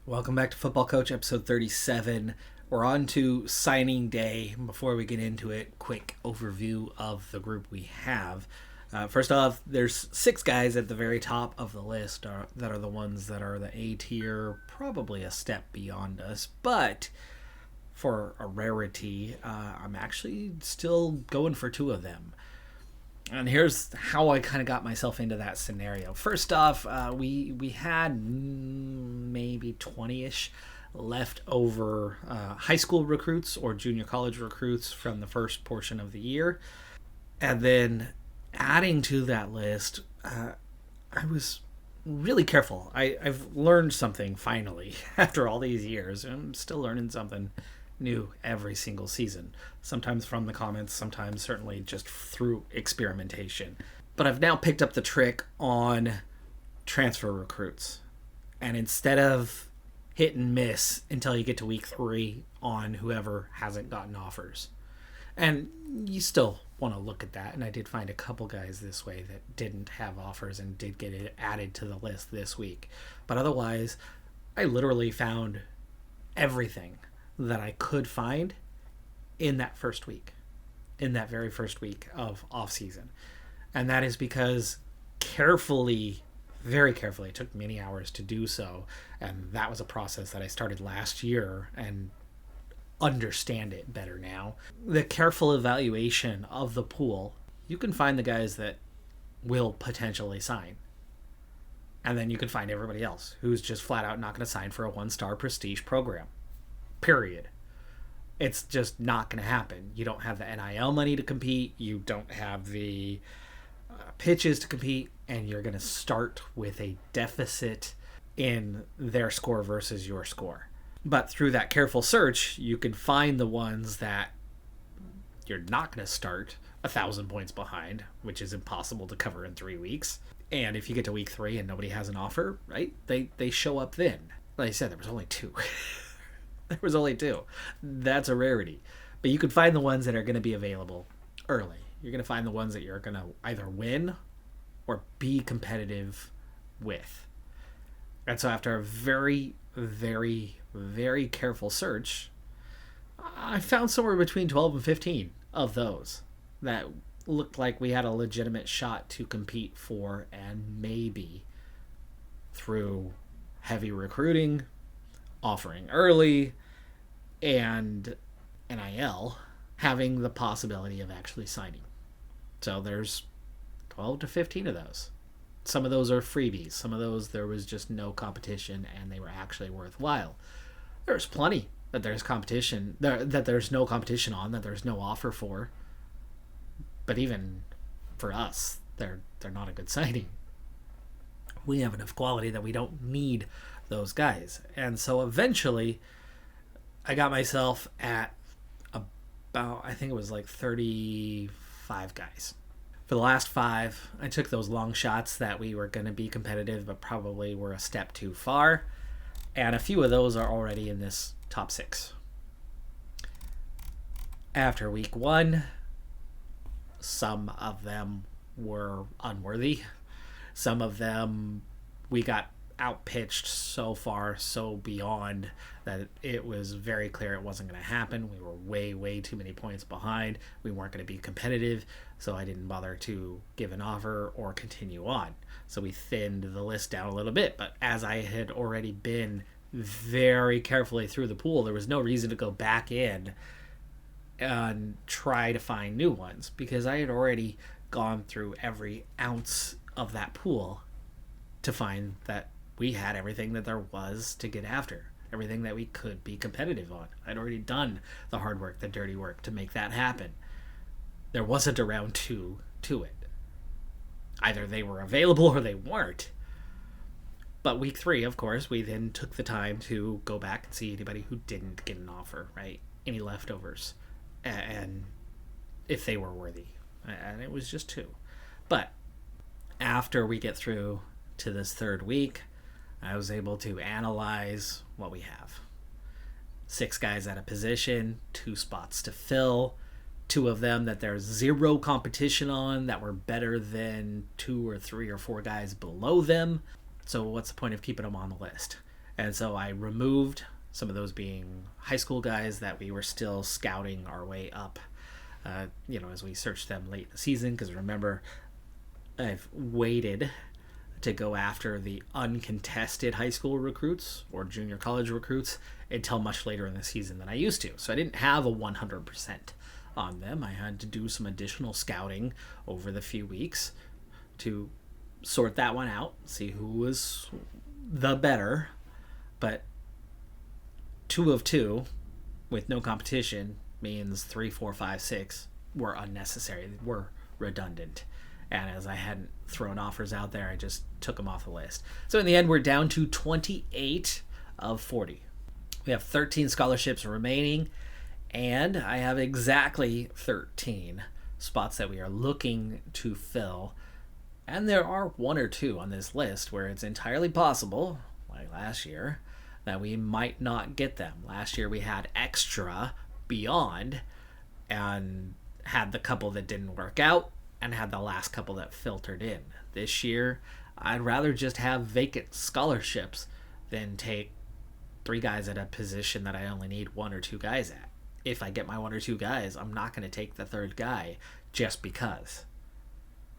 Welcome back to Football Coach, episode 37. We're on to signing day. Before we get into it, quick overview of the group we have. First off, there's 6 guys at the very top of the list that are the ones that are the A tier, probably a step beyond us. But for a rarity, I'm actually still going for 2 of them. And here's how I kind of got myself into that scenario. First off, we had maybe 20-ish leftover high school recruits or junior college recruits from the first portion of the year. And then adding to that list, I was really careful. I've learned something finally after all these years. I'm still learning something new every single season, sometimes from the comments, sometimes certainly just through experimentation. But I've now picked up the trick on transfer recruits, and instead of hit and miss until you get to week 3 on whoever hasn't gotten offers, and you still want to look at that, and I did find a couple guys this way that didn't have offers and did get it added to the list this week, but otherwise I literally found everything that I could find in that first week, in that very first week of offseason. And that is because very carefully, it took many hours to do so. And that was a process that I started last year and understand it better now. The careful evaluation of the pool, you can find the guys that will potentially sign. And then you can find everybody else who's just flat out not going to sign for a 1-star prestige program. Period. It's just not going to happen. You don't have the NIL money to compete. You don't have the pitches to compete. And you're going to start with a deficit in their score versus your score. But through that careful search, you can find the ones that you're not going to start 1,000 points behind, which is impossible to cover in 3 weeks. And if you get to week 3 and nobody has an offer, right, they show up then. Like I said, there was only 2. There was only 2. That's a rarity. But you can find the ones that are going to be available early. You're going to find the ones that you're going to either win or be competitive with. And so after a very, very, very careful search, I found somewhere between 12 and 15 of those that looked like we had a legitimate shot to compete for, and maybe through heavy recruiting, offering early, and NIL having the possibility of actually signing. So there's 12 to 15 of those. Some of those are freebies. Some of those there was just no competition and they were actually worthwhile. There's plenty that there's competition, that there's no competition on, that there's no offer for. But even for us, they're not a good signing. We have enough quality that we don't need those guys. And so eventually I got myself at about, I think it was like 35 guys. For the last 5, I took those long shots that we were going to be competitive but probably were a step too far, and a few of those are already in this top 6. After week 1, some of them were unworthy. Some of them we got outpitched so far, so beyond, that it was very clear it wasn't going to happen. We were way too many points behind. We weren't going to be competitive, so I didn't bother to give an offer or continue on. So we thinned the list down a little bit, but as I had already been very carefully through the pool, there was no reason to go back in and try to find new ones, because I had already gone through every ounce of that pool to find that we had everything that there was to get after, everything that we could be competitive on. I'd already done the hard work, the dirty work to make that happen. There wasn't a round 2 to it. Either they were available or they weren't. But week 3, of course, we then took the time to go back and see anybody who didn't get an offer, right? Any leftovers, and if they were worthy. And it was just 2. But after we get through to this 3rd week, I was able to analyze what we have. 6 guys at a position, 2 spots to fill, 2 of them that there's 0 competition on that were better than 2 or 3 or 4 guys below them. So what's the point of keeping them on the list? And so I removed some of those being high school guys that we were still scouting our way up, as we searched them late in the season. Because remember, I've waited to go after the uncontested high school recruits or junior college recruits until much later in the season than I used to. So I didn't have a 100% on them. I had to do some additional scouting over the few weeks to sort that one out, see who was the better. But 2 of 2 with no competition means 3, 4, 5, 6 were unnecessary, were redundant. And as I hadn't thrown offers out there, I just took them off the list. So in the end, we're down to 28 of 40. We have 13 scholarships remaining, and I have exactly 13 spots that we are looking to fill. And there are 1 or 2 on this list where it's entirely possible, like last year, that we might not get them. Last year we had extra beyond and had the couple that didn't work out and had the last couple that filtered in. This year, I'd rather just have vacant scholarships than take 3 guys at a position that I only need 1 or 2 guys at. If I get my 1 or 2 guys, I'm not going to take the 3rd guy just because,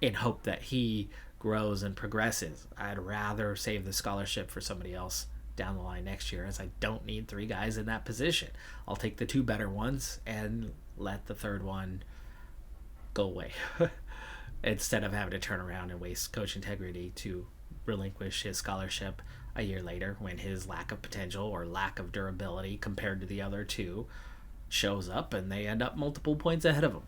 in hope that he grows and progresses. I'd rather save the scholarship for somebody else down the line next year, as I don't need 3 guys in that position. I'll take the 2 better ones and let the 3rd one go away instead of having to turn around and waste coach integrity to relinquish his scholarship a year later when his lack of potential or lack of durability compared to the other 2 shows up and they end up multiple points ahead of him.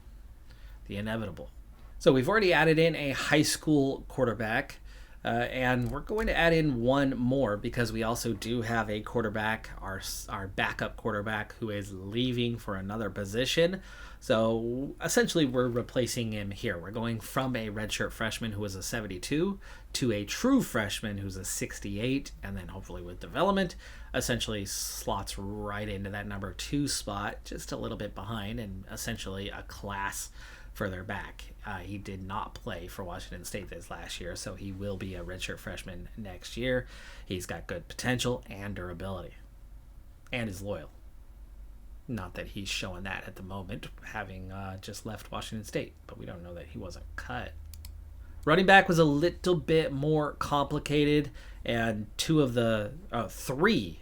The inevitable. So we've already added in a high school quarterback, and we're going to add in 1 more because we also do have a quarterback, our backup quarterback, who is leaving for another position. So essentially we're replacing him here. We're going from a redshirt freshman who was a 72 to a true freshman who's a 68, and then hopefully with development essentially slots right into that number 2 spot, just a little bit behind and essentially a class further back. He did not play for Washington State this last year, so he will be a redshirt freshman next year. He's got good potential and durability and is loyal. Not that he's showing that at the moment, having just left Washington State, but we don't know that he wasn't cut. Running back was a little bit more complicated, and 3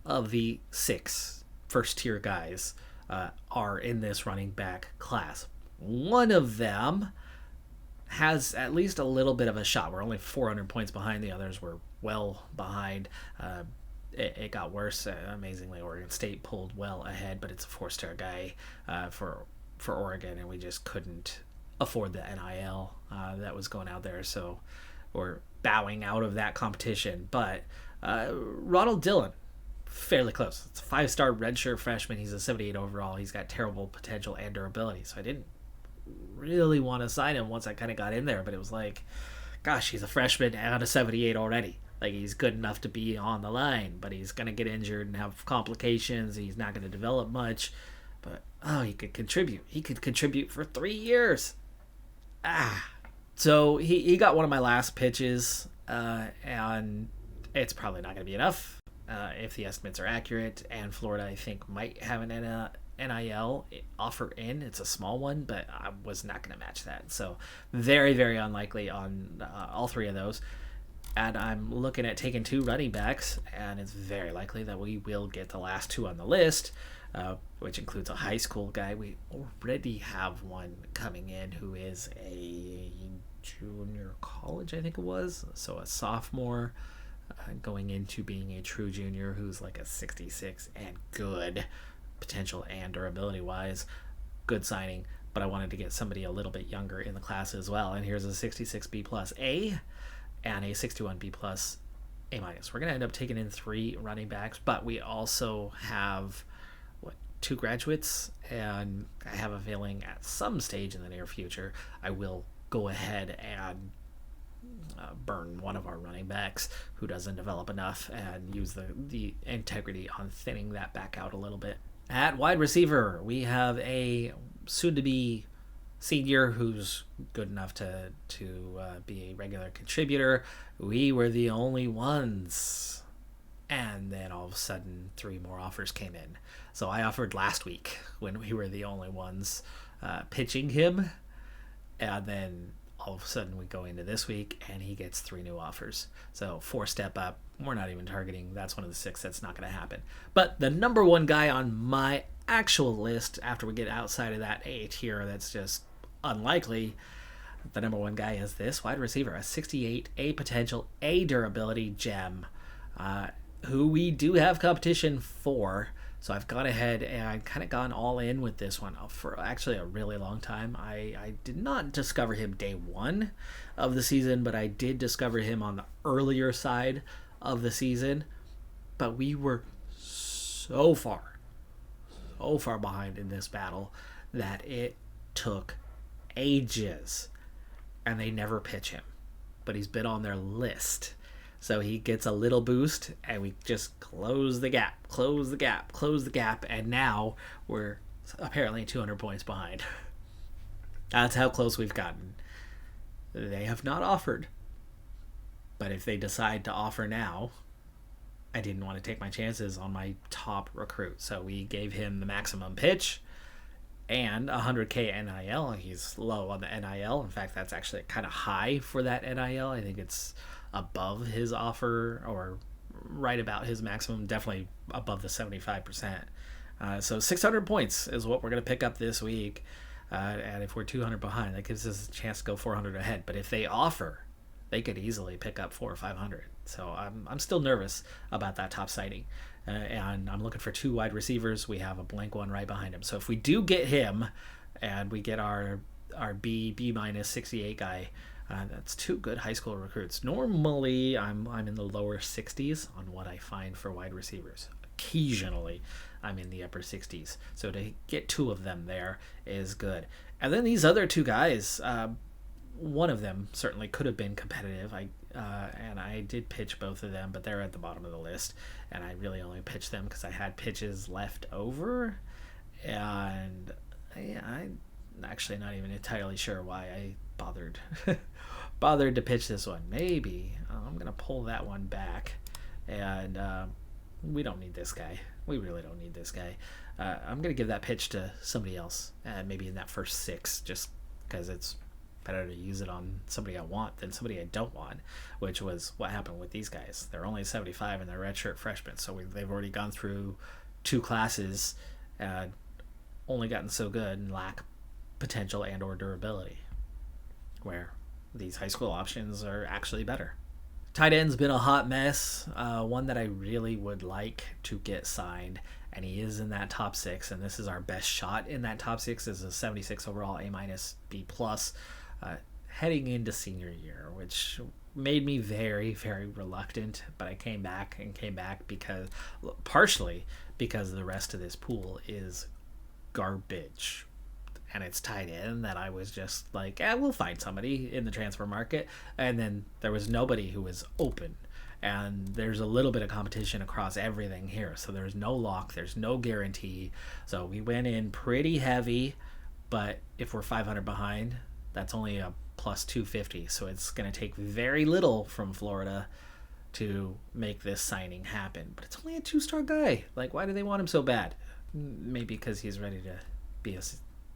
of the 6 first-tier guys are in this running back class. 1 of them has at least a little bit of a shot. We're only 400 points behind. The others were well behind. It got worse. Amazingly, Oregon State pulled well ahead, but it's a 4-star guy for Oregon, and we just couldn't afford the NIL that was going out there, so we're bowing out of that competition. But Ronald Dillon, fairly close. It's a 5-star redshirt freshman. He's a 78 overall. He's got terrible potential and durability, so I didn't really want to sign him once I kind of got in there, but it was like, gosh, he's a freshman and a 78 already. Like, he's good enough to be on the line, but he's going to get injured and have complications. He's not going to develop much, but he could contribute. He could contribute for 3 years. So he got one of my last pitches, and it's probably not going to be enough if the estimates are accurate, and Florida, I think, might have an NIL offer in. It's a small one, but I was not going to match that. So very, very unlikely on all 3 of those. And I'm looking at taking 2 running backs, and it's very likely that we will get the last 2 on the list, which includes a high school guy. We already have one coming in who is a junior college, I think it was. So a sophomore going into being a true junior who's like a 66 and good potential and durability wise. Good signing, but I wanted to get somebody a little bit younger in the class as well. And here's a 66 B plus A and a 61 B plus A minus. We're going to end up taking in 3 running backs, but we also have 2 graduates, and I have a feeling at some stage in the near future I will go ahead and burn one of our running backs who doesn't develop enough and use the integrity on thinning that back out a little bit. At wide receiver, we have a soon-to-be senior who's good enough to be a regular contributor. We were the only ones And then all of a sudden, 3 more offers came in. So I offered last week when we were the only ones pitching him. And then all of a sudden we go into this week and he gets 3 new offers. So 4 step up. We're not even targeting. That's one of the 6 that's not going to happen. But the number one guy on my actual list, after we get outside of that 8 here, that's just unlikely. The number one guy is this wide receiver, a 68, A potential, A durability gem, who we do have competition for. So I've gone ahead and I've kind of gone all in with this one for actually a really long time. I did not discover him day 1 of the season, but I did discover him on the earlier side of the season. But we were so far behind in this battle that it took ages. And they never pitch him. But he's been on their list. So he gets a little boost, and we just close the gap. And now we're apparently 200 points behind. That's how close we've gotten. They have not offered. But if they decide to offer now, I didn't want to take my chances on my top recruit. So we gave him the maximum pitch and 100K NIL. He's low on the NIL. In fact, that's actually kind of high for that NIL. I think it's above his offer or right about his maximum, definitely above the 75%. So 600 points is what we're going to pick up this week. And if we're 200 behind, that gives us a chance to go 400 ahead. But if they offer, they could easily pick up 400 or 500. So I'm still nervous about that top sighting. And I'm looking for 2 wide receivers. We have a blank one right behind him. So if we do get him and we get our B minus 68 guy, that's 2 good high school recruits. Normally, I'm in the lower 60s on what I find for wide receivers. Occasionally, I'm in the upper 60s. So to get 2 of them there is good. And then these other 2 guys, one of them certainly could have been competitive. And I did pitch both of them, but they're at the bottom of the list. And I really only pitched them because I had pitches left over. And I'm actually not even entirely sure why I bothered to pitch this one. Maybe I'm going to pull that one back. And we don't need this guy. We really don't need this guy. I'm going to give that pitch to somebody else. Maybe in that first 6, just because it's better to use it on somebody I want than somebody I don't want, which was what happened with these guys. They're only 75 and they're redshirt freshmen, so they've already gone through 2 classes and only gotten so good and lack potential and or durability, where these high school options are actually better. Tight end's been a hot mess. One that I really would like to get signed, and he is in that top 6, and this is our best shot in that top 6 is a 76 overall, A minus, B plus, heading into senior year, which made me very, very reluctant, but I came back partially because the rest of this pool is garbage. And it's tight end that I was just like, we'll find somebody in the transfer market. And then there was nobody who was open. And there's a little bit of competition across everything here. So there's no lock. There's no guarantee. So we went in pretty heavy. But if we're 500 behind, that's only a plus 250. So it's going to take very little from Florida to make this signing happen. But it's only a 2-star guy. Like, why do they want him so bad? Maybe because he's ready to be a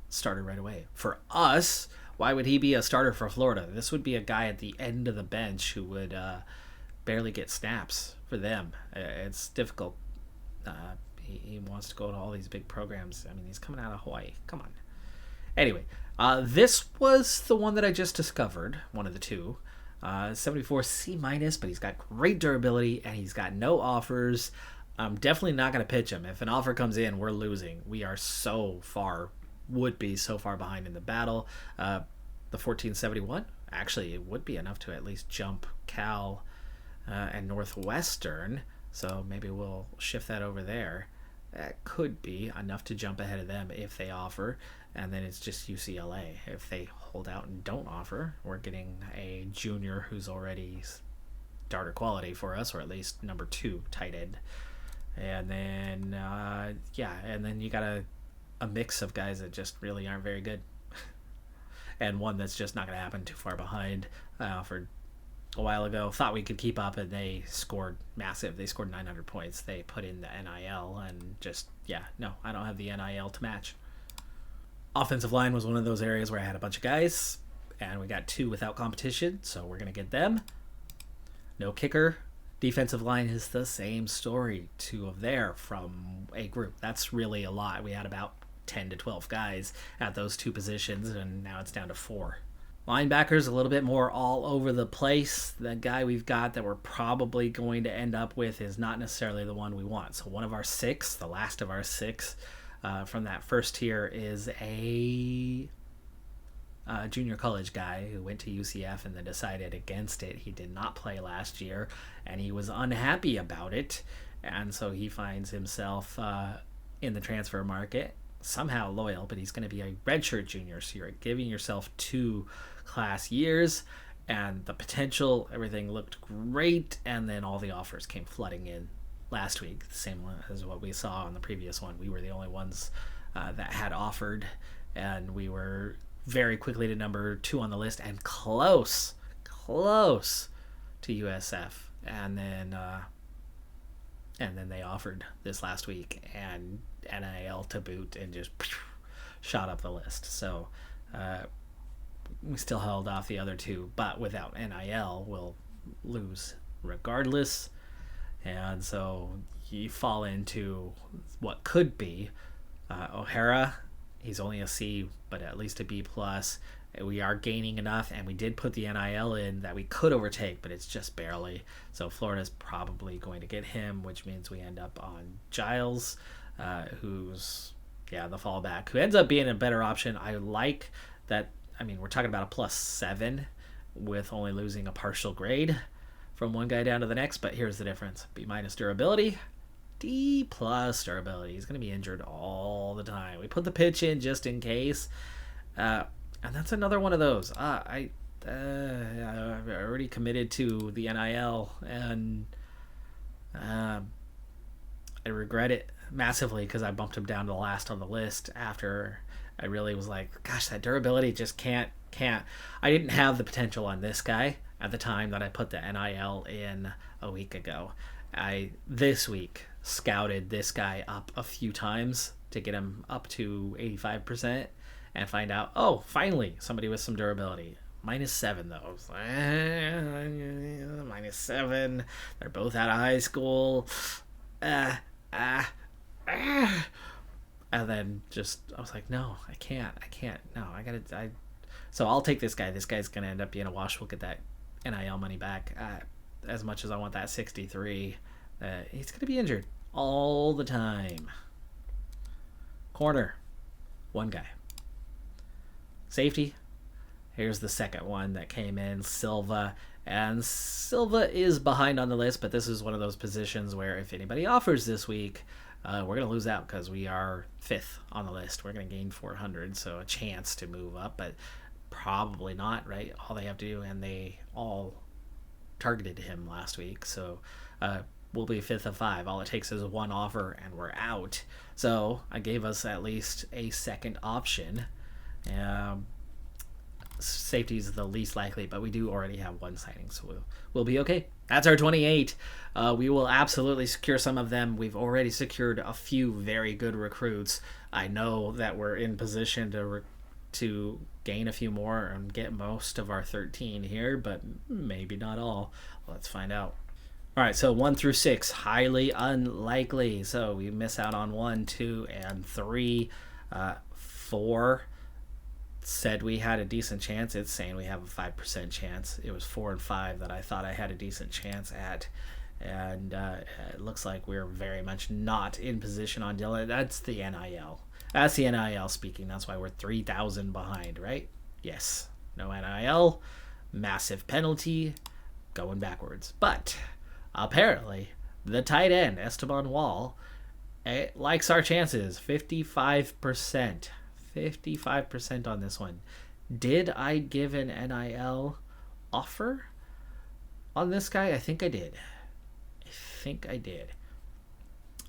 starter right away. For us, why would he be a starter for Florida? This would be a guy at the end of the bench who would barely get snaps for them. It's difficult. He wants to go to all these big programs. I mean, he's coming out of Hawaii. Come on. Anyway, this was the one that I just discovered, one of the 2. 74 C minus, but he's got great durability and he's got no offers. I'm definitely not going to pitch him. If an offer comes in, we're losing. We are would be so far behind in the battle. The 1471, actually, it would be enough to at least jump Cal and Northwestern. So maybe we'll shift that over there. That could be enough to jump ahead of them if they offer. And then it's just UCLA. If they hold out and don't offer, we're getting a junior who's already starter quality for us, or at least number 2 tight end. And then, and then you got a mix of guys that just really aren't very good. And one that's just not going to happen, too far behind. I offered a while ago. Thought we could keep up, and they scored massive. They scored 900 points. They put in the NIL, and just, no, I don't have the NIL to match. Offensive line was one of those areas where I had a bunch of guys, and we got 2 without competition, so we're going to get them. No kicker. Defensive line is the same story. 2 of there from a group. That's really a lot. We had about 10 to 12 guys at those 2 positions, and now it's down to 4. Linebackers a little bit more all over the place. The guy we've got that we're probably going to end up with is not necessarily the one we want. So one of our 6, the last of our 6 from that first tier, is a junior college guy who went to UCF and then decided against it. He did not play last year, and he was unhappy about it, and so he finds himself in the transfer market, somehow loyal, but he's going to be a redshirt junior, so you're giving yourself 2 class years, and the potential, everything looked great, and then all the offers came flooding in last week, the same one as what we saw on the previous one. We were the only ones that had offered, and we were very quickly to number 2 on the list, and close to USF, and then they offered this last week, and NIL to boot, and just shot up the list. So we still held off the other 2, but without NIL, we'll lose regardless. And so you fall into what could be O'Hara. He's only a C, but at least a B+. We are gaining enough, and we did put the NIL in that we could overtake, but it's just barely. So Florida's probably going to get him, which means we end up on Giles, who's, the fallback, who ends up being a better option. I like that. I mean, we're talking about a +7 with only losing a partial grade from one guy down to the next, but here's the difference. B- durability, D+ durability. He's going to be injured all the time. We put the pitch in just in case, and that's another one of those. I already committed to the NIL, and I regret it massively because I bumped him down to the last on the list after I really was like, gosh, that durability just can't. I didn't have the potential on this guy at the time that I put the NIL in a week ago. I, this week, scouted this guy up a few times to get him up to 85% and find out, oh, finally, somebody with some durability. -7, though. I was like, -7. They're both out of high school. And then just, I was like, no, I can't. No, so I'll take this guy. This guy's going to end up being a wash. We'll get that NIL money back. As much as I want that 63, he's going to be injured all the time. Corner, 1 guy. Safety, here's the second one that came in, Silva. And Silva is behind on the list, but this is one of those positions where if anybody offers this week, we're going to lose out because we are 5th on the list. We're going to gain 400, so a chance to move up, but probably not, right? All they have to do, and they all targeted him last week, so we'll be 5th of 5. All it takes is 1 offer, and we're out. So I gave us at least a second option. Safety is the least likely, but we do already have 1 signing, so we'll be okay. That's our 28. We will absolutely secure some of them. We've already secured a few very good recruits. I know that we're in position to gain a few more and get most of our 13 here, but maybe not all. Let's find out. All right, so 1 through 6, highly unlikely. So we miss out on 1, 2, and 3. 4 said we had a decent chance. It's saying we have a 5% chance. It was 4 and 5 that I thought I had a decent chance at. And it looks like we're very much not in position on Dylan. That's the NIL. That's the NIL speaking. That's why we're 3,000 behind, right? Yes. No NIL. Massive penalty. Going backwards. But apparently, the tight end, Esteban Wall, likes our chances. 55%. 55% on this one. Did I give an NIL offer on this guy? I think I did.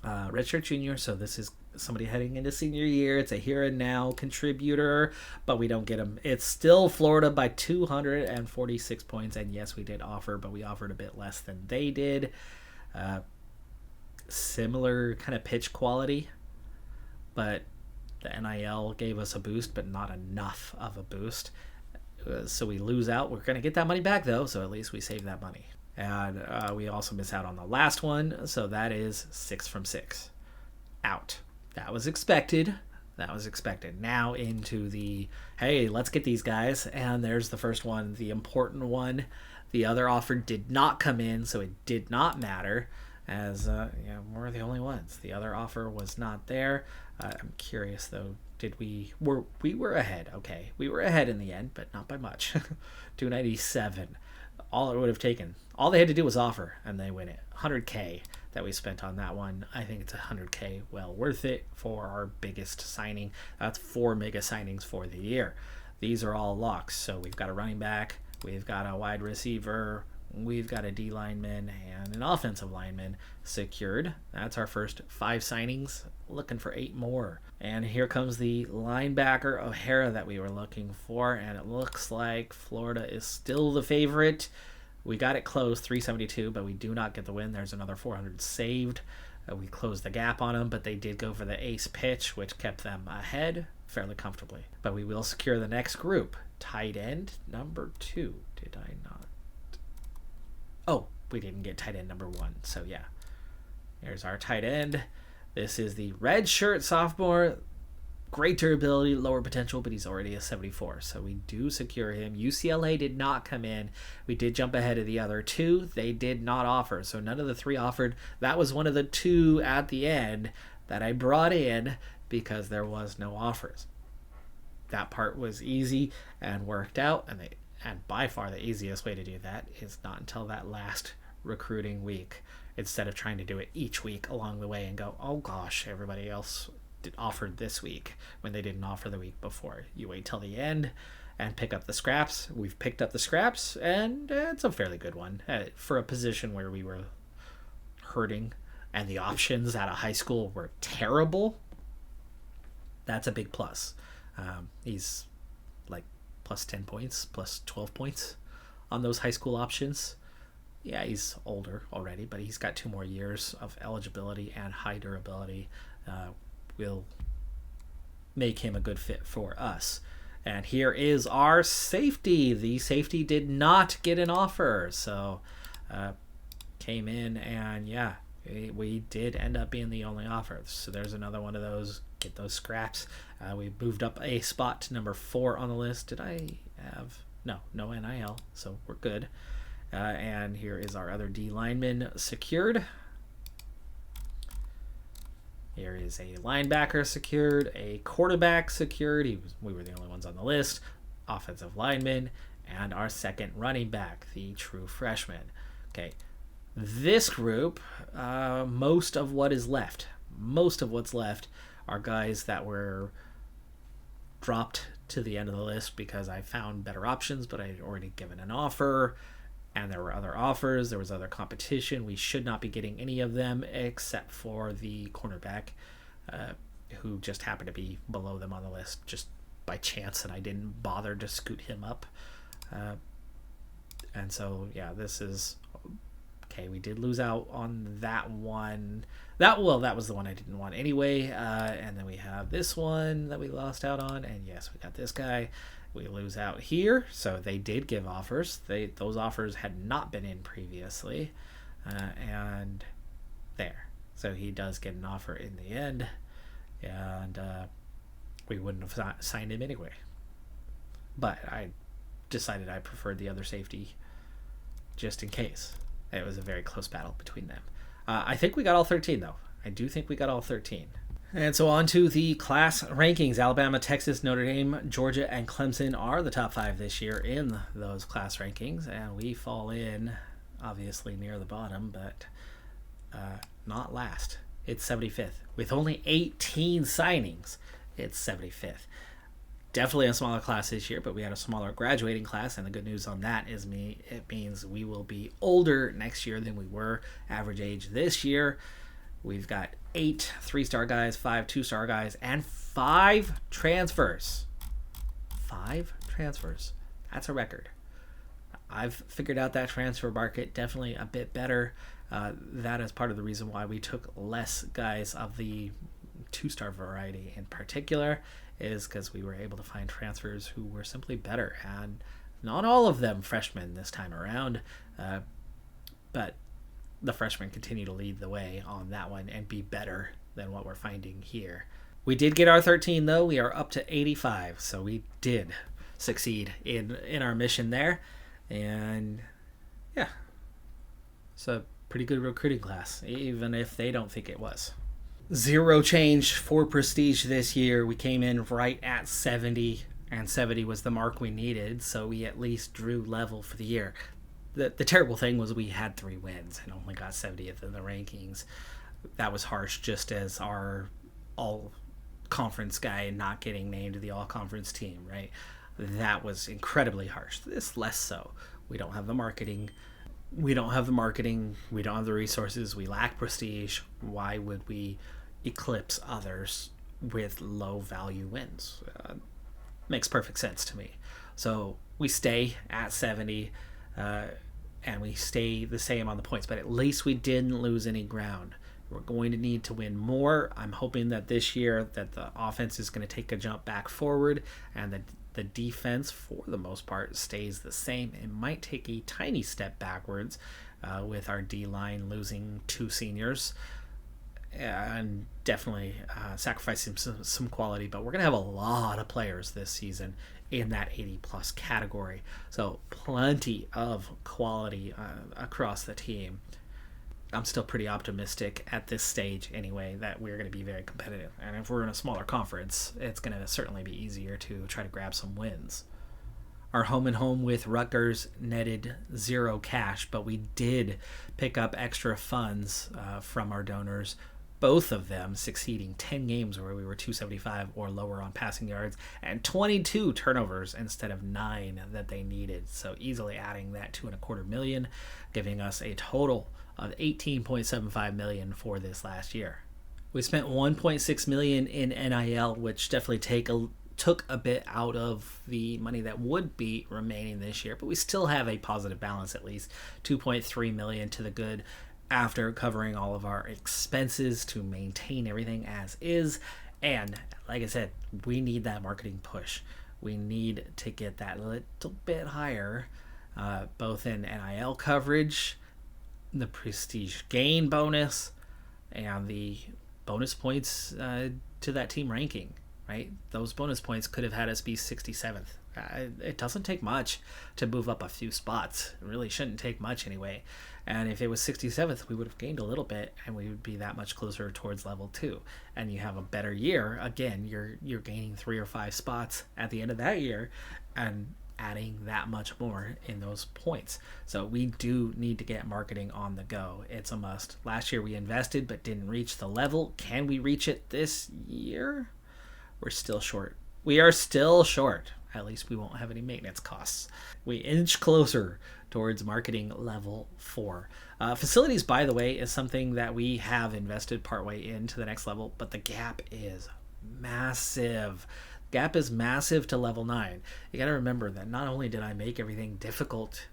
Redshirt junior, so this is somebody heading into senior year. It's a here and now contributor, but we don't get them. It's still Florida by 246 points. And yes, we did offer, but we offered a bit less than they did. Similar kind of pitch quality, but the NIL gave us a boost, but not enough of a boost. So we lose out. We're going to get that money back, though, so at least we save that money. And we also miss out on the last one, so that is 6 from 6. Out. That was expected. Now into the, hey, let's get these guys. And there's the first one, the important one. The other offer did not come in, so it did not matter, as we're the only ones. The other offer was not there. I'm curious, though. We were ahead. Okay, we were ahead in the end, but not by much. 297. All it would have taken. All they had to do was offer, and they win it. 100K that we spent on that one. I think it's 100K well worth it for our biggest signing. That's 4 mega signings for the year. These are all locks. So we've got a running back, we've got a wide receiver, we've got a D lineman, and an offensive lineman secured. That's our first 5 signings. Looking for 8 more. And here comes the linebacker O'Hara that we were looking for, and it looks like Florida is still the favorite. We got it close, 372, but we do not get the win. There's another 400 saved. We closed the gap on them, but they did go for the ace pitch, which kept them ahead fairly comfortably. But we will secure the next group. Tight end number 2. Did I not? Oh, we didn't get tight end number 1, so yeah. Here's our tight end. This is the red shirt sophomore. Great durability, lower potential, but he's already a 74, so we do secure him. UCLA did not come in. We did jump ahead of the other 2. They did not offer, so none of the 3 offered. That was one of the 2 at the end that I brought in because there was no offers. That part was easy and worked out, and by far the easiest way to do that is not until that last recruiting week, instead of trying to do it each week along the way and go, oh gosh, everybody else offered this week when they didn't offer the week before. You wait till the end and pick up the scraps. We've picked up the scraps, and it's a fairly good one for a position where we were hurting and the options at a high school were terrible. That's a big plus. He's like plus 10 points, plus 12 points on those high school options. Yeah, he's older already, but he's got 2 more years of eligibility and high durability. Will make him a good fit for us. And here is our safety. The safety did not get an offer, so came in, and yeah, we did end up being the only offer. So there's another one of those. Get those scraps. We moved up a spot to number 4 on the list. Did I have no NIL, so we're good. And here is our other D lineman secured. Here is a linebacker secured, a quarterback secured. We were the only ones on the list. Offensive lineman, and our second running back, the true freshman. Okay, this group, most of what's left are guys that were dropped to the end of the list because I found better options, but I had already given an offer. And there were other offers, there was other competition. We should not be getting any of them except for the cornerback, who just happened to be below them on the list just by chance, and I didn't bother to scoot him up. And so, yeah, this is... Okay, we did lose out on that one. That was the one I didn't want anyway. And then we have this one that we lost out on. And yes, we got this guy. We lose out here, so they did give offers. Those offers had not been in previously, and there. So he does get an offer in the end, and we wouldn't have signed him anyway. But I decided I preferred the other safety just in case. It was a very close battle between them. I think we got all 13, though. I do think we got all 13. And so on to the class rankings. Alabama, Texas, Notre Dame, Georgia, and Clemson are the top 5 this year in those class rankings. And we fall in, obviously, near the bottom, but not last. It's 75th. With only 18 signings, it's 75th. Definitely a smaller class this year, but we had a smaller graduating class, and the good news on that is it means we will be older next year than we were average age this year. We've got 8 3-star guys, 5 2-star guys, and 5 transfers. 5 transfers. That's a record. I've figured out that transfer market definitely a bit better. That is part of the reason why we took less guys of the 2-star variety in particular, is because we were able to find transfers who were simply better. And not all of them freshmen this time around, but the freshmen continue to lead the way on that one and be better than what we're finding here. We did get our 13, though. We are up to 85, so we did succeed in our mission there. And yeah, it's a pretty good recruiting class, even if they don't think it was. 0 change for prestige this year. We came in right at 70, and 70 was the mark we needed, so we at least drew level for the year. The terrible thing was we had 3 wins and only got 70th in the rankings. That was harsh, just as our all-conference guy not getting named to the all-conference team, right? That was incredibly harsh. This less so. We don't have the marketing. We don't have the resources. We lack prestige. Why would we eclipse others with low-value wins? Makes perfect sense to me. So we stay at 70, and we stay the same on the points, but at least we didn't lose any ground. We're going to need to win more. I'm hoping that this year that the offense is going to take a jump back forward, and that the defense, for the most part, stays the same. It might take a tiny step backwards with our D-line losing 2 seniors and definitely sacrificing some quality, but we're going to have a lot of players this season in that 80-plus category. So plenty of quality across the team. I'm still pretty optimistic at this stage anyway that we're going to be very competitive. And if we're in a smaller conference, it's going to certainly be easier to try to grab some wins. Our home with Rutgers netted 0 cash, but we did pick up extra funds from our donors, both of them succeeding 10 games where we were 275 or lower on passing yards and 22 turnovers instead of 9 that they needed. So easily adding that $2.25 million, giving us a total of $18.75 million for this last year. We spent $1.6 million in NIL, which definitely took a bit out of the money that would be remaining this year, but we still have a positive balance, at least $2.3 million to the good after covering all of our expenses to maintain everything as is. And like I said, we need that marketing push. We need to get that a little bit higher, both in NIL coverage, the prestige gain bonus, and the bonus points to that team ranking, right? Those bonus points could have had us be 67th. It doesn't take much to move up a few spots. It really shouldn't take much anyway. And if it was 67th, we would have gained a little bit, and we would be that much closer towards level 2. And you have a better year. Again, you're gaining 3 or 5 spots at the end of that year, and adding that much more in those points. So we do need to get marketing on the go. It's a must. Last year we invested but didn't reach the level. Can we reach it this year? We're still short. We are still short. At least we won't have any maintenance costs. We inch closer towards marketing level 4. Facilities, by the way, is something that we have invested partway into the next level, but the gap is massive. Gap is massive to level 9. You got to remember that not only did I make everything difficult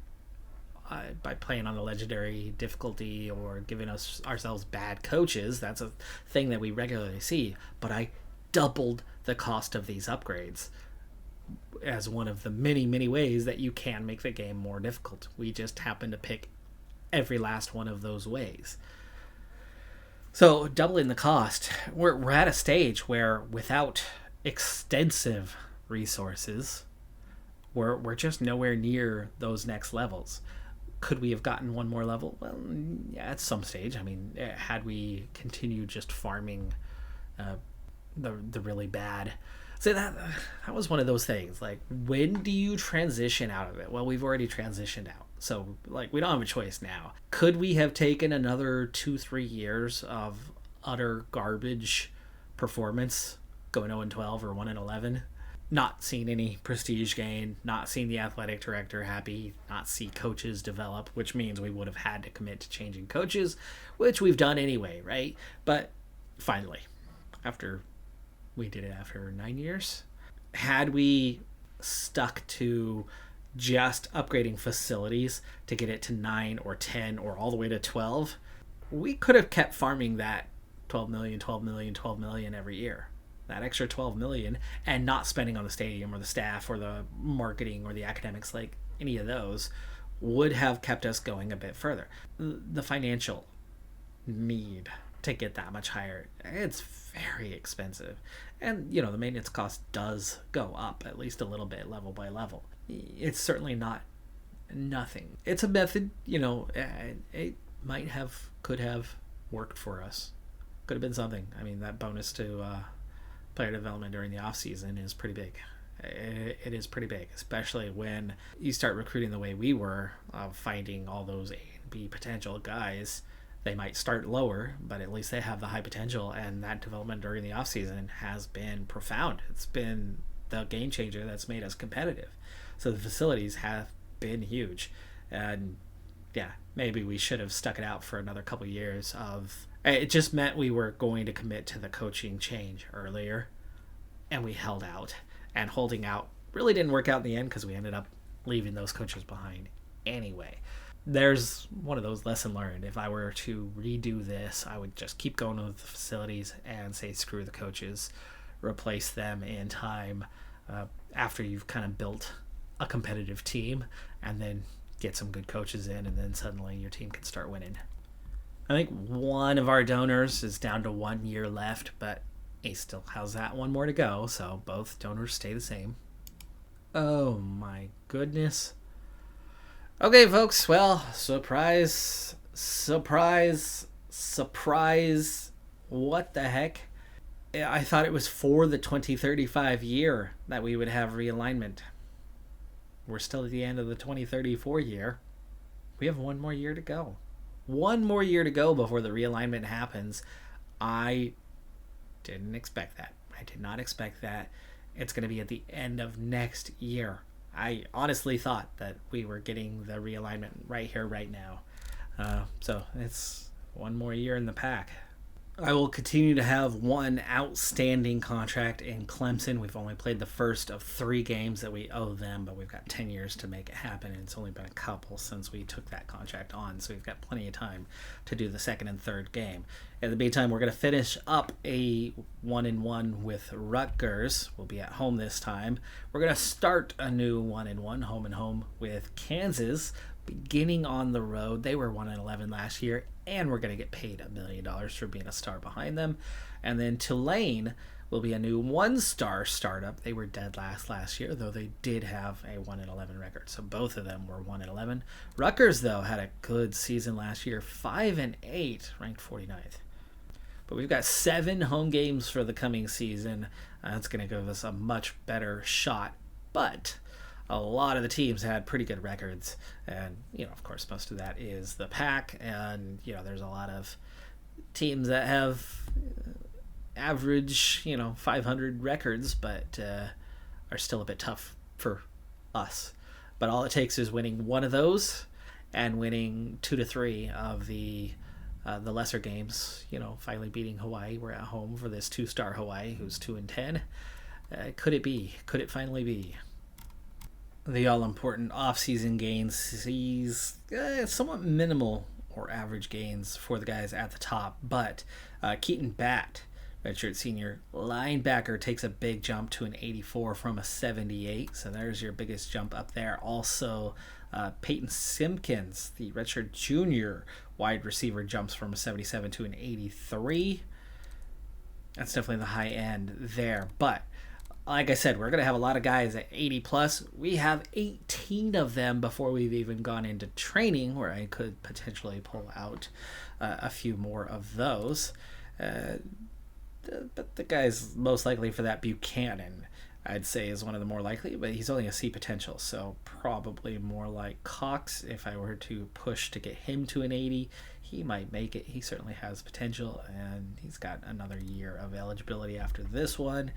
by playing on the legendary difficulty or giving ourselves bad coaches, that's a thing that we regularly see, but I doubled the cost of these upgrades as one of the many, many ways that you can make the game more difficult. We just happen to pick every last one of those ways. So doubling the cost, we're at a stage where without extensive resources, we're just nowhere near those next levels. Could we have gotten one more level? Well, yeah, at some stage. I mean, had we continued just farming the really bad. So that was one of those things. Like, when do you transition out of it? Well, we've already transitioned out. So, like, we don't have a choice now. Could we have taken another 2-3 years of utter garbage performance, going 0-12 or 1-11? not seen any prestige gain, not seen the athletic director happy, not see coaches develop, which means we would have had to commit to changing coaches, which we've done anyway, right? But finally, we did it after 9 years. Had we stuck to just upgrading facilities to get it to 9 or 10 or all the way to 12, we could have kept farming that 12 million every year. That extra 12 million, and not spending on the stadium or the staff or the marketing or the academics, like any of those, would have kept us going a bit further. The financial need to get that much higher, it's very expensive. And, the maintenance cost does go up at least a little bit, level by level. It's certainly not nothing. It's a method, it could have worked for us. Could have been something. I mean, that bonus to player development during the offseason is pretty big. It is pretty big, especially when you start recruiting the way we were, finding all those A and B potential guys. They might start lower, but at least they have the high potential, and that development during the offseason has been profound. It's been the game changer that's made us competitive. So the facilities have been huge. And yeah, maybe we should have stuck it out for another couple years of... It just meant we were going to commit to the coaching change earlier, and we held out. And holding out really didn't work out in the end because we ended up leaving those coaches behind anyway. There's one of those lesson learned. If I were to redo this, I would just keep going with the facilities and say screw the coaches, replace them in time after you've kind of built a competitive team, and then get some good coaches in, and then suddenly your team can start winning. I think one of our donors is down to 1 year left, but he still has that one more to go, so both donors stay the same. Oh my goodness. Okay, folks, well, surprise, what the heck? I thought it was for the 2035 year that we would have realignment. We're still at the end of the 2034 year. We have 1 more year to go. 1 more year to go before the realignment happens. I didn't expect that. I did not expect that. It's going to be at the end of next year. I honestly thought that we were getting the realignment right here, right now. So it's 1 more year in the pack. I will continue to have 1 outstanding contract in Clemson. We've only played the first of 3 games that we owe them, but we've got 10 years to make it happen, and it's only been a couple since we took that contract on, so we've got plenty of time to do the second and third game. In the meantime, we're going to finish up a 1-1 with Rutgers. We'll be at home this time. We're going to start a new 1-1, home and home, with Kansas, beginning on the road. They were 1-11 last year, and we're going to get paid $1 million for being a star behind them. And then Tulane will be a new 1-star startup. They were dead last year, though they did have a 1-11 record. So both of them were 1-11. Rutgers, though, had a good season last year, 5-8, ranked 49th. But we've got 7 home games for the coming season. That's going to give us a much better shot. But a lot of the teams had pretty good records, and of course most of that is the pack, and there's a lot of teams that have average 500 records, but are still a bit tough for us. But all it takes is winning 1 of those and winning 2 to 3 of the lesser games. Finally beating Hawaii. We're at home for this 2-star Hawaii, who's 2-10. Could it finally be? The all-important off-season gains sees somewhat minimal or average gains for the guys at the top, but Keaton Batt, redshirt senior linebacker, takes a big jump to an 84 from a 78, so there's your biggest jump up there. Also, Peyton Simpkins, the redshirt junior wide receiver, jumps from a 77 to an 83. That's definitely the high end there, but like I said, we're going to have a lot of guys at 80 plus. We have 18 of them before we've even gone into training, where I could potentially pull out a few more of those. But the guy's most likely for that, Buchanan, I'd say, is one of the more likely, but he's only a C potential, so probably more like Cox. If I were to push to get him to an 80, he might make it. He certainly has potential, and he's got another year of eligibility after this one.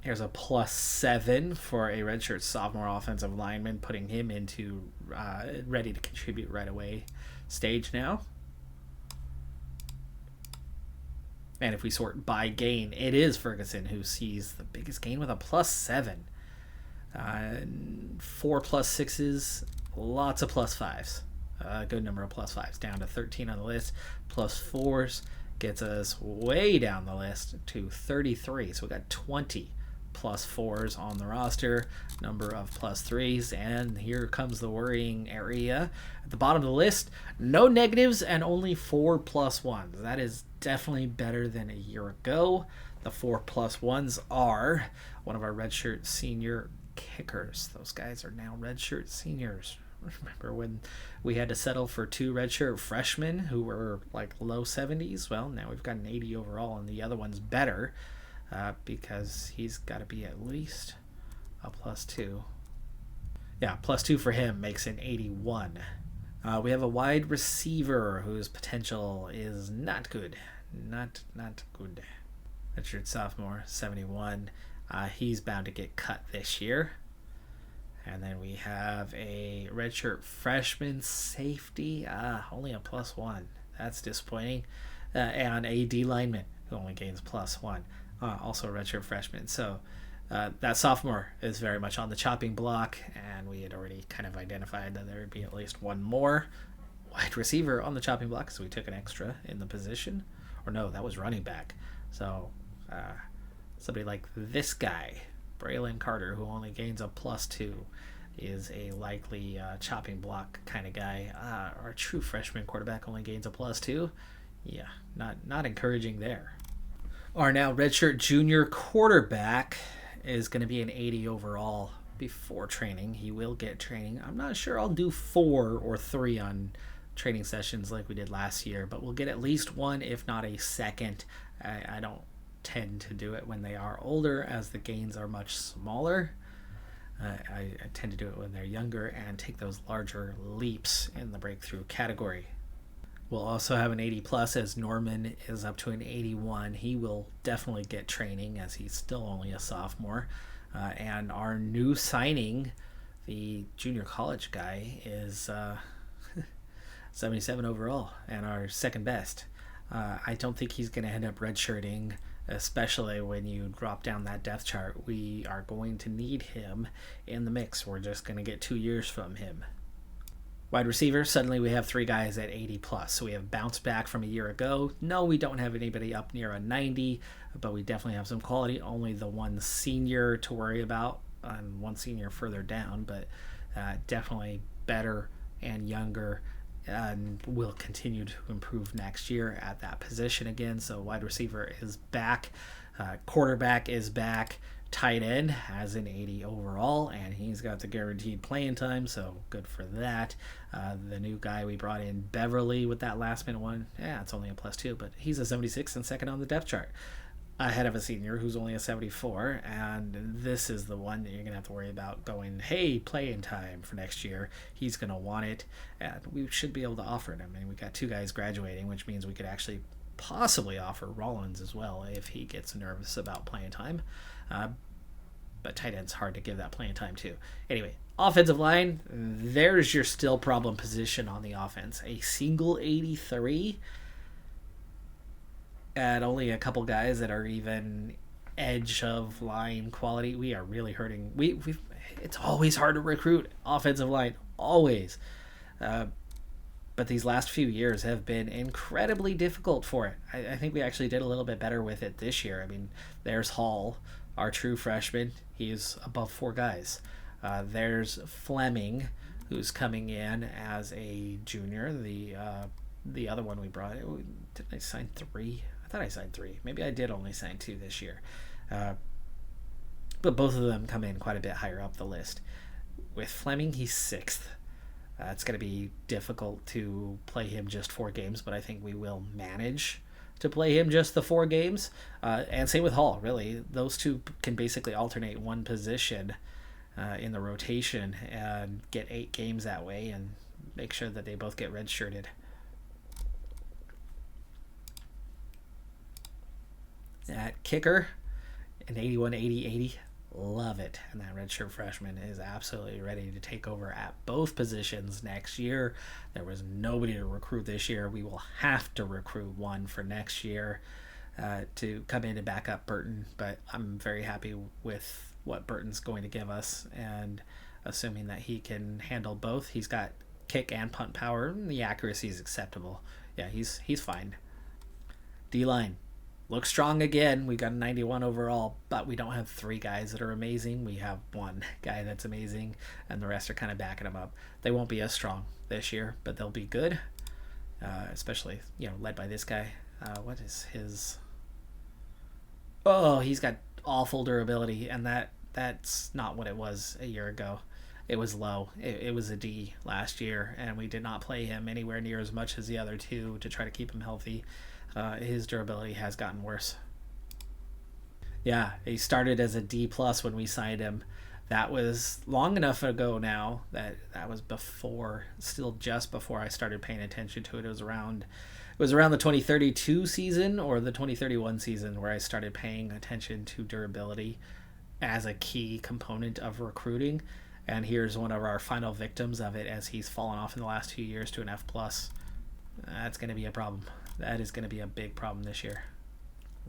Here's a +7 for a redshirt sophomore offensive lineman, putting him into ready to contribute right away stage now. And if we sort by gain, it is Ferguson who sees the biggest gain with a +7. 4 +6s, lots of +5s. A good number of +5s, down to 13 on the list. +4s gets us way down the list to 33. So we got 20 +4s on the roster, number of +3s, and here comes the worrying area. At the bottom of the list, no negatives and only 4 +1s. That is definitely better than a year ago. The 4 +1s are one of our redshirt senior kickers. Those guys are now redshirt seniors. Remember when we had to settle for 2 redshirt freshmen who were like low 70s? Well, now we've got an 80 overall, and the other one's better because he's got to be at least a +2. Yeah, +2 for him makes an 81. We have a wide receiver whose potential is not good. Not good. Redshirt sophomore, 71. He's bound to get cut this year. And then we have a redshirt freshman safety. Only a +1. That's disappointing. And a D lineman who only gains +1. Also a redshirt freshman. So that sophomore is very much on the chopping block, and we had already kind of identified that there would be at least one more wide receiver on the chopping block, so we took an extra in the position. Or no, that was running back. So somebody like this guy, Braylon Carter, who only gains a +2, is a likely chopping block kind of guy. Our true freshman quarterback only gains a +2. Yeah, not encouraging there. Our now redshirt junior quarterback is going to be an 80 overall before training. He will get training. I'm not sure I'll do 4 or 3 on training sessions like we did last year, but we'll get at least one, if not a second. I don't tend to do it when they are older, as the gains are much smaller. I tend to do it when they're younger and take those larger leaps in the breakthrough category. We'll also have an 80+, as Norman is up to an 81. He will definitely get training, as he's still only a sophomore. And our new signing, the junior college guy, is 77 overall and our second best. I don't think he's going to end up redshirting, especially when you drop down that depth chart. We are going to need him in the mix. We're just going to get 2 years from him. Wide receiver, suddenly we have 3 guys at 80+. So we have bounced back from a year ago. No, we don't have anybody up near a 90, but we definitely have some quality. Only the one senior to worry about, and one senior further down, but definitely better and younger, and will continue to improve next year at that position again. So wide receiver is back. Quarterback is back. Tight end has an 80 overall, and he's got the guaranteed playing time, so good for that. The new guy we brought in, Beverly, with that last minute one, it's only a +2, but he's a 76 and second on the depth chart, ahead of a senior who's only a 74, and this is the one that you're going to have to worry about going, hey, playing time for next year. He's going to want it, and we should be able to offer it. I mean, we got 2 guys graduating, which means we could actually possibly offer Rollins as well if he gets nervous about playing time. But tight end's hard to give that playing time to. Anyway, offensive line, there's your still problem position on the offense. A single 83 and only a couple guys that are even edge of line quality. We are really hurting. It's always hard to recruit offensive line, always. But these last few years have been incredibly difficult for it. I think we actually did a little bit better with it this year. I mean, there's Hall, our true freshman. He's above 4 guys. There's Fleming, who's coming in as a junior. The other one we brought, didn't I sign 3? I thought I signed 3. Maybe I did only sign 2 this year. But both of them come in quite a bit higher up the list. With Fleming, he's 6th. It's going to be difficult to play him just 4 games, but I think we will manage to play him just the 4 games. And same with Hall, really. Those 2 can basically alternate one position in the rotation and get 8 games that way and make sure that they both get redshirted. At kicker, An 81, 80, 80. Love it. And that redshirt freshman is absolutely ready to take over at both positions next year. There was nobody to recruit this year. We will have to recruit one for next year to come in and back up Burton. But I'm very happy with what Burton's going to give us, and assuming that he can handle both. He's got kick and punt power. The accuracy is acceptable. Yeah, he's fine. D-line looks strong again. We got a 91 overall, but we don't have three guys that are amazing. We have one guy that's amazing, and the rest are kind of backing him up. They won't be as strong this year, but they'll be good, especially, led by this guy. What is his... Oh, he's got awful durability, and that's not what it was a year ago. It was low. It was a D last year, and we did not play him anywhere near as much as the other two to try to keep him healthy. His durability has gotten worse. Yeah, he started as a D plus when we signed him. That was long enough ago now that was still just before I started paying attention to it. It was around the 2032 season or the 2031 season where I started paying attention to durability as a key component of recruiting. And here's one of our final victims of it, as he's fallen off in the last 2 years to an F+. That's going to be a problem. That is going to be a big problem this year.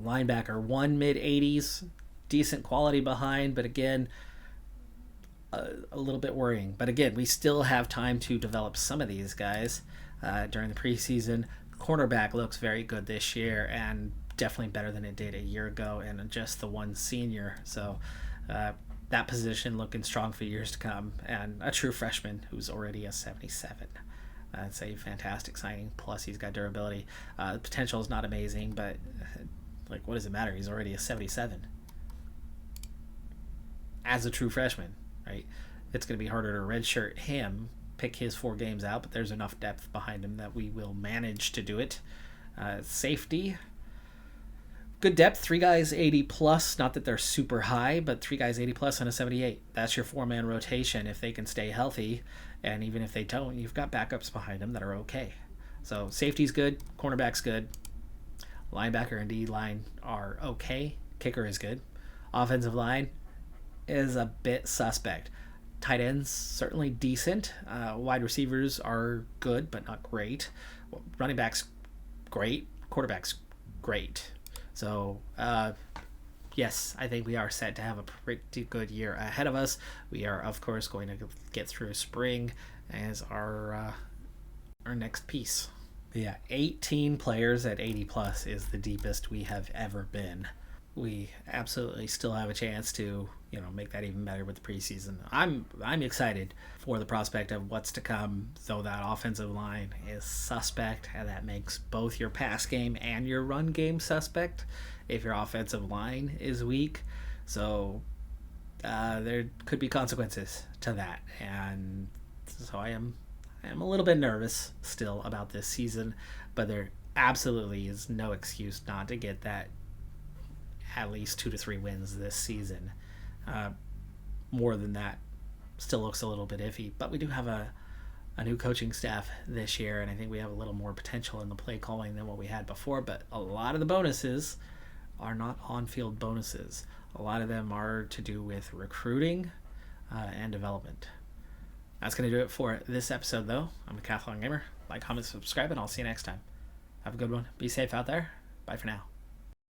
Linebacker, 1 mid-80s, decent quality behind, but again, a little bit worrying. But again, we still have time to develop some of these guys during the preseason. Cornerback looks very good this year, and definitely better than it did a year ago, and just the one senior. So that position looking strong for years to come, and a true freshman who's already a 77. That's a fantastic signing. Plus, he's got durability. The potential is not amazing, but what does it matter? He's already a 77 as a true freshman, right? It's going to be harder to redshirt him, pick his 4 games out, but there's enough depth behind him that we will manage to do it. Safety, good depth. 3 guys 80 plus. Not that they're super high, but 3 guys 80 plus and a 78. That's your 4-man rotation if they can stay healthy. And even if they don't, you've got backups behind them that are okay. So safety's good, cornerback's good, linebacker and D-line are okay, kicker is good. Offensive line is a bit suspect. Tight ends, certainly decent. Wide receivers are good, but not great. Running backs, great. Quarterback's great. So, yes, I think we are set to have a pretty good year ahead of us. We are, of course, going to get through spring as our next piece. But yeah, 18 players at 80 plus is the deepest we have ever been. We absolutely still have a chance to, make that even better with the preseason. I'm excited for the prospect of what's to come, though that offensive line is suspect, and that makes both your pass game and your run game suspect if your offensive line is weak. So there could be consequences to that, and so I am a little bit nervous still about this season, but there absolutely is no excuse not to get that at least 2 to 3 wins this season. More than that still looks a little bit iffy, but we do have a new coaching staff this year, and I think we have a little more potential in the play calling than what we had before, but a lot of the bonuses are not on-field bonuses. A lot of them are to do with recruiting and development. That's going to do it for this episode, though. I'm a Decathlon Gamer. Like, comment, subscribe, and I'll see you next time. Have a good one. Be safe out there. Bye for now.